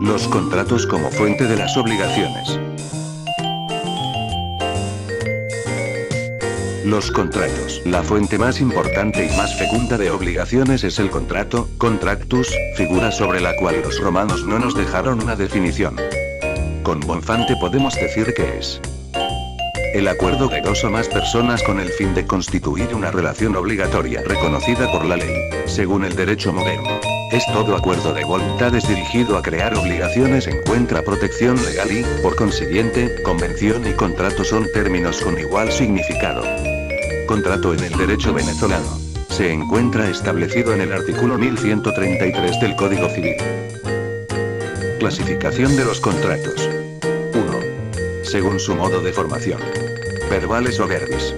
Los contratos como fuente de las obligaciones. Los contratos. La fuente más importante y más fecunda de obligaciones es el contrato, contractus, figura sobre la cual los romanos no nos dejaron una definición. Con Bonfante podemos decir que es el acuerdo de dos o más personas con el fin de constituir una relación obligatoria reconocida por la ley, según el derecho moderno. Es todo acuerdo de voluntades dirigido a crear obligaciones encuentra protección legal y, por consiguiente, convención y contrato son términos con igual significado. Contrato en el derecho venezolano. Se encuentra establecido en el artículo 1133 del Código Civil. Clasificación de los contratos. 1. Según su modo de formación. Verbales o verbis.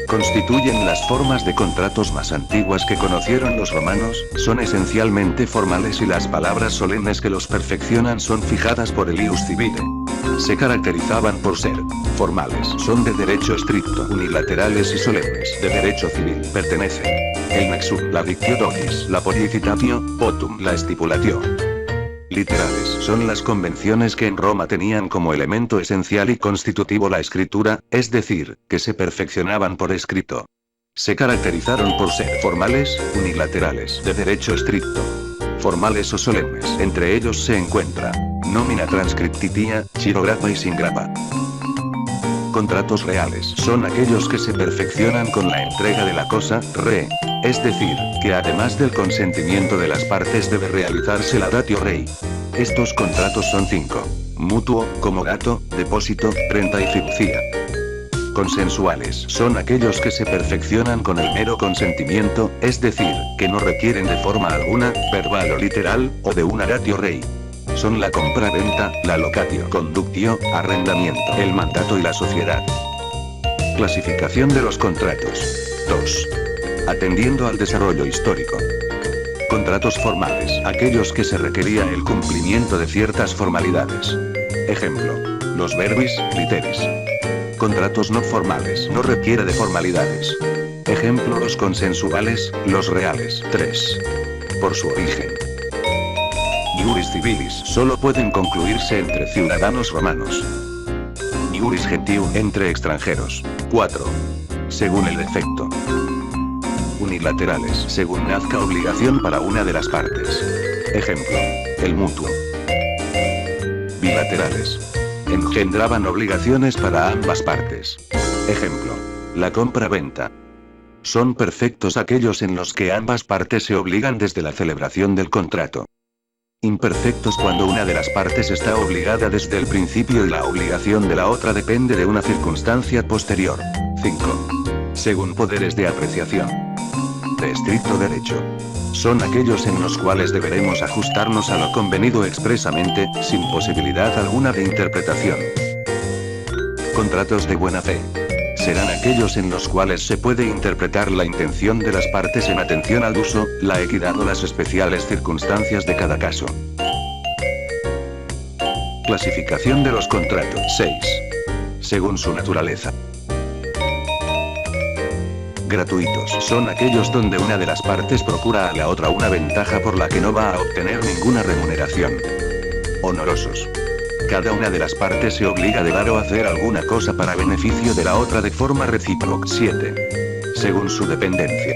Constituyen las formas de contratos más antiguas que conocieron los romanos, son esencialmente formales y las palabras solemnes que los perfeccionan son fijadas por el ius civile. Se caracterizaban por ser formales, son de derecho estricto, unilaterales y solemnes, de derecho civil. Pertenecen el nexum, la dictio docis, la policitatio, potum, la estipulatio. Literales son las convenciones que en Roma tenían como elemento esencial y constitutivo la escritura, es decir, que se perfeccionaban por escrito. Se caracterizaron por ser formales, unilaterales, de derecho estricto, formales o solemnes. Entre ellos se encuentra nómina transcriptitia, chirograpa y singrapa. Contratos reales son aquellos que se perfeccionan con la entrega de la cosa, re. Es decir, que además del consentimiento de las partes debe realizarse la datio rei. Estos contratos son 5. Mutuo, comodato, depósito, renta y fiducia. Consensuales son aquellos que se perfeccionan con el mero consentimiento, es decir, que no requieren de forma alguna, verbal o literal, o de una datio rei. Son la compra-venta, la locatio, conductio, arrendamiento, el mandato y la sociedad. Clasificación de los contratos. 2. Atendiendo al desarrollo histórico. Contratos formales, aquellos que se requería el cumplimiento de ciertas formalidades. Ejemplo, los verbis, literis. Contratos no formales, no requiere de formalidades. Ejemplo, los consensuales, los reales. 3. Por su origen. Iuris civilis solo pueden concluirse entre ciudadanos romanos. Iuris gentium entre extranjeros. 4. Según el efecto. Unilaterales según nazca obligación para una de las partes. Ejemplo, el mutuo. Bilaterales. Engendraban obligaciones para ambas partes. Ejemplo, la compra-venta. Son perfectos aquellos en los que ambas partes se obligan desde la celebración del contrato. Imperfectos cuando una de las partes está obligada desde el principio y la obligación de la otra depende de una circunstancia posterior. 5. Según poderes de apreciación. De estricto derecho. Son aquellos en los cuales deberemos ajustarnos a lo convenido expresamente, sin posibilidad alguna de interpretación. Contratos de buena fe. Serán aquellos en los cuales se puede interpretar la intención de las partes en atención al uso, la equidad o las especiales circunstancias de cada caso. Clasificación de los contratos. 6. Según su naturaleza. Gratuitos son aquellos donde una de las partes procura a la otra una ventaja por la que no va a obtener ninguna remuneración. Honorosos. Cada una de las partes se obliga de dar o hacer alguna cosa para beneficio de la otra de forma recíproca. 7. Según su dependencia.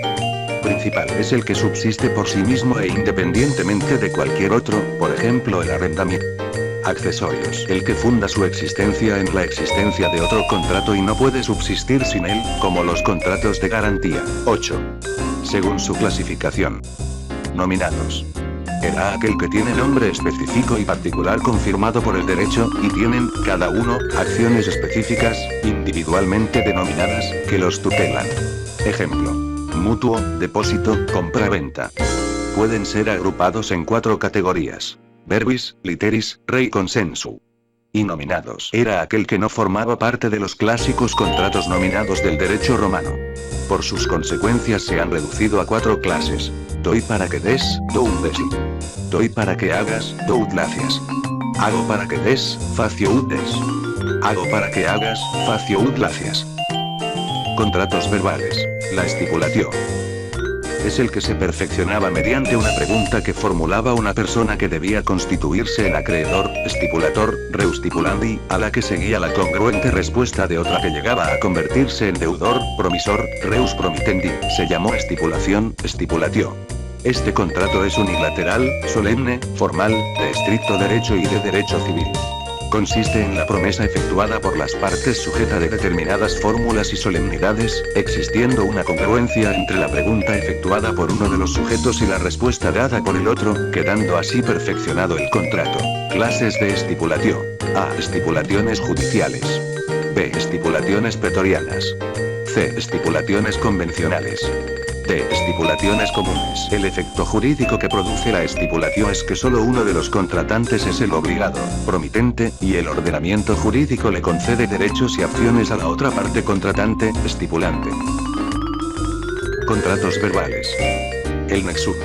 Principal es el que subsiste por sí mismo e independientemente de cualquier otro, por ejemplo el arrendamiento. Accesorios. El que funda su existencia en la existencia de otro contrato y no puede subsistir sin él, como los contratos de garantía. 8. Según su clasificación. Nominados. Era aquel que tiene nombre específico y particular confirmado por el derecho, y tienen, cada uno, acciones específicas, individualmente denominadas, que los tutelan. Ejemplo. Mutuo, depósito, compra-venta. Pueden ser agrupados en 4 categorías. Verbis, literis, rei consensu. Y nominados. Era aquel que no formaba parte de los clásicos contratos nominados del derecho romano. Por sus consecuencias se han reducido a 4 clases. Doy para que des, dout desi. Doy para que hagas, dout lacias. Hago para que des, facio ut des. Hago para que hagas, facio ut lacias. Contratos verbales. La estipulación. es el que se perfeccionaba mediante una pregunta que formulaba una persona que debía constituirse en acreedor, stipulator, reus stipulandi, a la que seguía la congruente respuesta de otra que llegaba a convertirse en deudor, promisor, reus promitendi, se llamó estipulación, stipulatio. Este contrato es unilateral, solemne, formal, de estricto derecho y de derecho civil. Consiste en la promesa efectuada por las partes sujeta de determinadas fórmulas y solemnidades, existiendo una congruencia entre la pregunta efectuada por uno de los sujetos y la respuesta dada por el otro, quedando así perfeccionado el contrato. Clases de estipulatio. A. Estipulaciones judiciales. B. Estipulaciones pretorianas. C. Estipulaciones convencionales. D. Estipulaciones comunes. El efecto jurídico que produce la estipulación es que solo uno de los contratantes es el obligado, promitente, y el ordenamiento jurídico le concede derechos y acciones a la otra parte contratante, estipulante. Contratos verbales. El nexum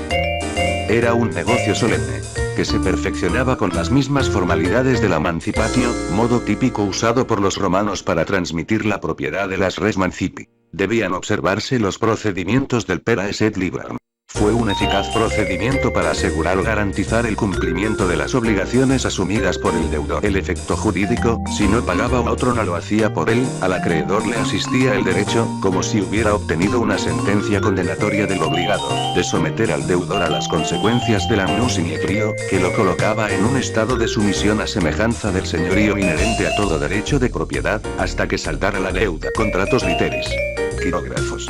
era un negocio solemne, que se perfeccionaba con las mismas formalidades de la mancipatio, modo típico usado por los romanos para transmitir la propiedad de las res mancipi. Debían observarse los procedimientos del peraes et liberam. Fue un eficaz procedimiento para asegurar o garantizar el cumplimiento de las obligaciones asumidas por el deudor. El efecto jurídico, si no pagaba o otro no lo hacía por él, al acreedor le asistía el derecho, como si hubiera obtenido una sentencia condenatoria del obligado, de someter al deudor a las consecuencias del annus siniestrio, que lo colocaba en un estado de sumisión a semejanza del señorío inherente a todo derecho de propiedad, hasta que saldara la deuda. Contratos literis. Quirógrafos.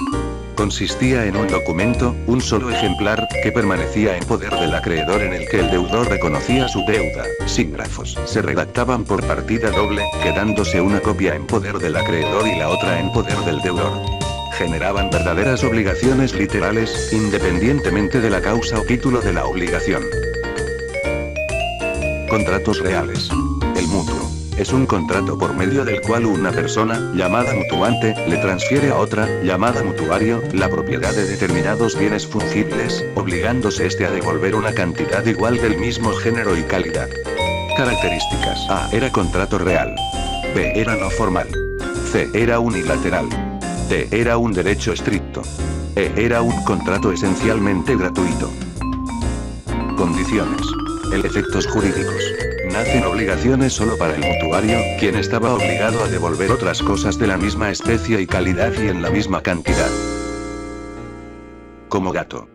Consistía en un documento, un solo ejemplar, que permanecía en poder del acreedor en el que el deudor reconocía su deuda. Sígrafos. Se redactaban por partida doble, quedándose una copia en poder del acreedor y la otra en poder del deudor. Generaban verdaderas obligaciones literales, independientemente de la causa o título de la obligación. Contratos reales. El mutuo. Es un contrato por medio del cual una persona, llamada mutuante, le transfiere a otra, llamada mutuario, la propiedad de determinados bienes fungibles, obligándose este a devolver una cantidad igual del mismo género y calidad. Características. A. Era contrato real. B. Era no formal. C. Era unilateral. D. Era un derecho estricto. E. Era un contrato esencialmente gratuito. Condiciones. Efectos jurídicos. Nacen obligaciones solo para el mutuario, quien estaba obligado a devolver otras cosas de la misma especie y calidad y en la misma cantidad. Comogato.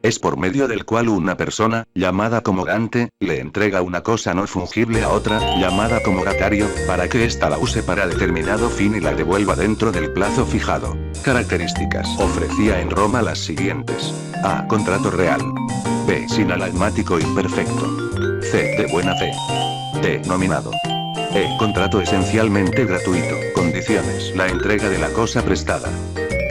Es por medio del cual una persona, llamada comogante, le entrega una cosa no fungible a otra, llamada comogatario, para que ésta la use para determinado fin y la devuelva dentro del plazo fijado. Características. Ofrecía en Roma las siguientes. A. Contrato real. B. Sinalagmático imperfecto. C. De buena fe. D. Nominado. E. Contrato esencialmente gratuito. Condiciones. La entrega de la cosa prestada.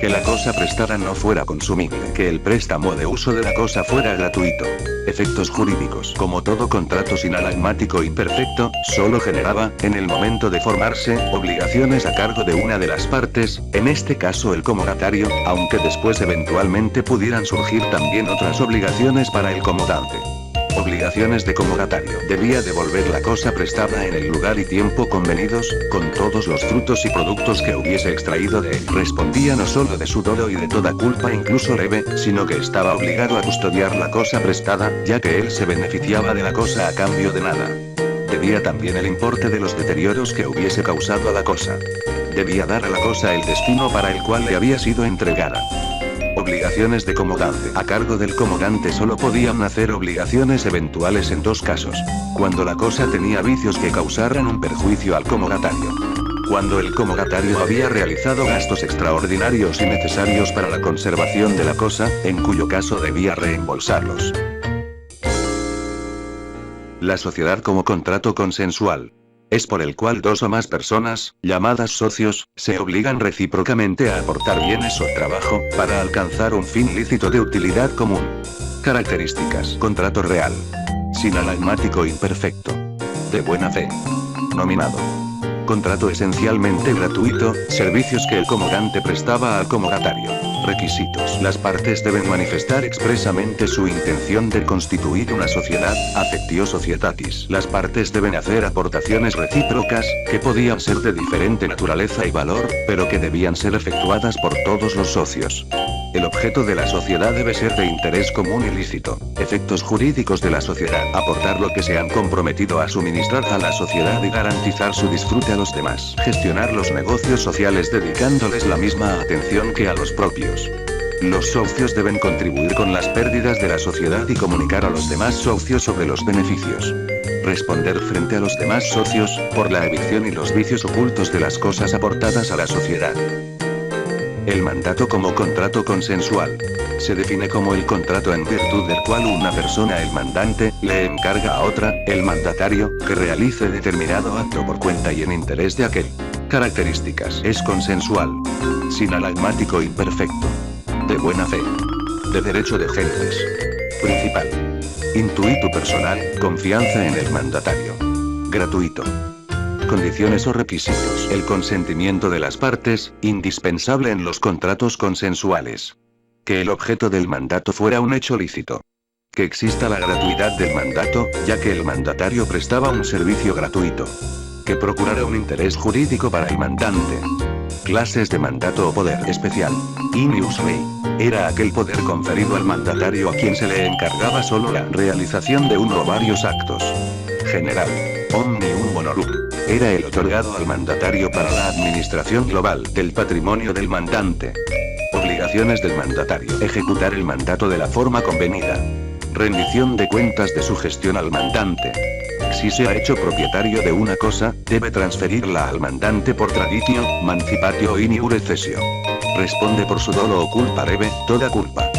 Que la cosa prestada no fuera consumible. Que el préstamo de uso de la cosa fuera gratuito. Efectos jurídicos. Como todo contrato sinalagmático imperfecto, solo generaba, en el momento de formarse, obligaciones a cargo de una de las partes, en este caso el comodatario, aunque después eventualmente pudieran surgir también otras obligaciones para el comodante. Obligaciones de comodatario. Debía devolver la cosa prestada en el lugar y tiempo convenidos, con todos los frutos y productos que hubiese extraído de él. Respondía no solo de su dolo y de toda culpa incluso leve, sino que estaba obligado a custodiar la cosa prestada, ya que él se beneficiaba de la cosa a cambio de nada. Debía también el importe de los deterioros que hubiese causado a la cosa. Debía dar a la cosa el destino para el cual le había sido entregada. Obligaciones de comodante. A cargo del comodante solo podían nacer obligaciones eventuales en dos casos. Cuando la cosa tenía vicios que causaran un perjuicio al comodatario. Cuando el comodatario había realizado gastos extraordinarios y necesarios para la conservación de la cosa, en cuyo caso debía reembolsarlos. La sociedad como contrato consensual. Es por el cual dos o más personas, llamadas socios, se obligan recíprocamente a aportar bienes o trabajo, para alcanzar un fin lícito de utilidad común. Características. Contrato real. Sinalagmático imperfecto. De buena fe. Nominado. Contrato esencialmente gratuito, servicios que el comodante prestaba al comodatario. Requisitos. Las partes deben manifestar expresamente su intención de constituir una sociedad, affectio societatis. Las partes deben hacer aportaciones recíprocas, que podían ser de diferente naturaleza y valor, pero que debían ser efectuadas por todos los socios. El objeto de la sociedad debe ser de interés común y lícito. Efectos jurídicos de la sociedad. Aportar lo que se han comprometido a suministrar a la sociedad y garantizar su disfrute a los demás. Gestionar los negocios sociales dedicándoles la misma atención que a los propios. Los socios deben contribuir con las pérdidas de la sociedad y comunicar a los demás socios sobre los beneficios. Responder frente a los demás socios, por la evicción y los vicios ocultos de las cosas aportadas a la sociedad. El mandato como contrato consensual. Se define como el contrato en virtud del cual una persona, el mandante, le encarga a otra, el mandatario, que realice determinado acto por cuenta y en interés de aquel. Características. Es consensual. Sinalagmático imperfecto. De buena fe. De derecho de gentes. Principal. Intuito personal, confianza en el mandatario. Gratuito. Condiciones o requisitos. El consentimiento de las partes, indispensable en los contratos consensuales. Que el objeto del mandato fuera un hecho lícito. Que exista la gratuidad del mandato, ya que el mandatario prestaba un servicio gratuito. Que procurara un interés jurídico para el mandante. Clases de mandato o poder especial. In ius rei. Era aquel poder conferido al mandatario a quien se le encargaba solo la realización de uno o varios actos. General. Omnium honorum. Era el otorgado al mandatario para la administración global del patrimonio del mandante. Obligaciones del mandatario. Ejecutar el mandato de la forma convenida. Rendición de cuentas de su gestión al mandante. Si se ha hecho propietario de una cosa, debe transferirla al mandante por traditio, mancipatio in iure cessio. Responde por su dolo o culpa leve, toda culpa.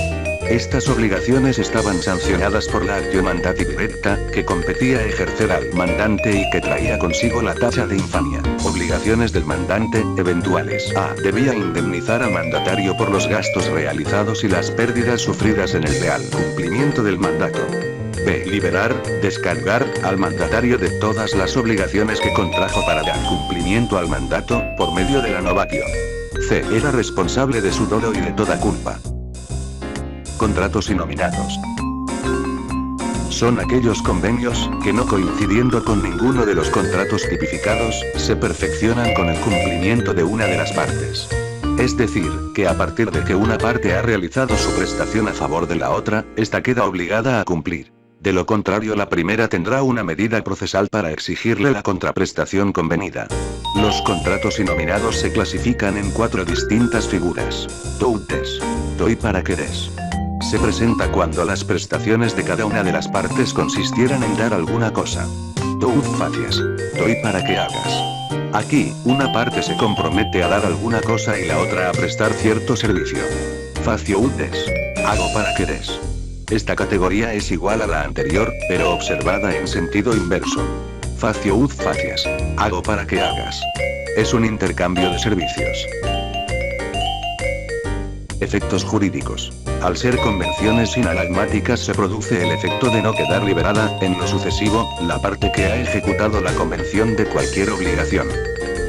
Estas obligaciones estaban sancionadas por la actio mandati directa, que competía ejercer al mandante y que traía consigo la tacha de infamia. Obligaciones del mandante, eventuales. A. Debía indemnizar al mandatario por los gastos realizados y las pérdidas sufridas en el real cumplimiento del mandato. B. Liberar, descargar, al mandatario de todas las obligaciones que contrajo para dar cumplimiento al mandato, por medio de la novatio. C. Era responsable de su dolo y de toda culpa. Contratos innominados. Son aquellos convenios, que no coincidiendo con ninguno de los contratos tipificados, se perfeccionan con el cumplimiento de una de las partes. Es decir, que a partir de que una parte ha realizado su prestación a favor de la otra, esta queda obligada a cumplir. De lo contrario, la primera tendrá una medida procesal para exigirle la contraprestación convenida. Los contratos innominados se clasifican en 4 distintas figuras. Toutes. Toi para que des. Se presenta cuando las prestaciones de cada una de las partes consistieran en dar alguna cosa. Tout facies. Toi para que hagas. Aquí, una parte se compromete a dar alguna cosa y la otra a prestar cierto servicio. Facio ut des. Hago para que des. Esta categoría es igual a la anterior, pero observada en sentido inverso. Facio ut facias. Hago para que hagas. Es un intercambio de servicios. Efectos jurídicos. Al ser convenciones sinalagmáticas se produce el efecto de no quedar liberada, en lo sucesivo, la parte que ha ejecutado la convención de cualquier obligación.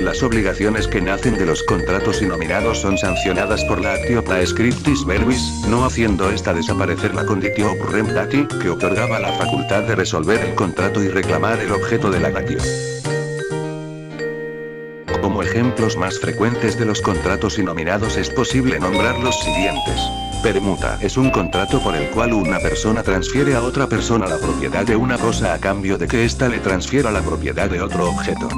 Las obligaciones que nacen de los contratos innominados son sancionadas por la actio praescriptis verbis, no haciendo esta desaparecer la conditio operrem dati, que otorgaba la facultad de resolver el contrato y reclamar el objeto de la actio. Como ejemplos más frecuentes de los contratos innominados es posible nombrar los siguientes. Permuta es un contrato por el cual una persona transfiere a otra persona la propiedad de una cosa a cambio de que ésta le transfiera la propiedad de otro objeto.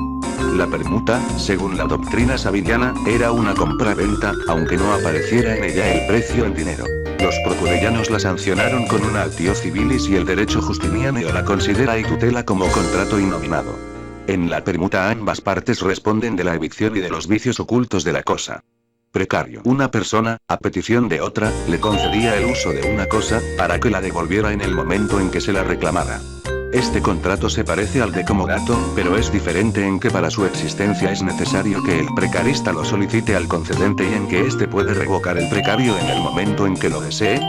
La permuta, según la doctrina sabiniana, era una compra-venta, aunque no apareciera en ella el precio en dinero. Los procurellanos la sancionaron con una actio civilis y el derecho justiniano la considera y tutela como contrato innominado. En la permuta ambas partes responden de la evicción y de los vicios ocultos de la cosa. Precario. Una persona, a petición de otra, le concedía el uso de una cosa, para que la devolviera en el momento en que se la reclamara. Este contrato se parece al de comodato, pero es diferente en que para su existencia es necesario que el precarista lo solicite al concedente y en que éste puede revocar el precario en el momento en que lo desee,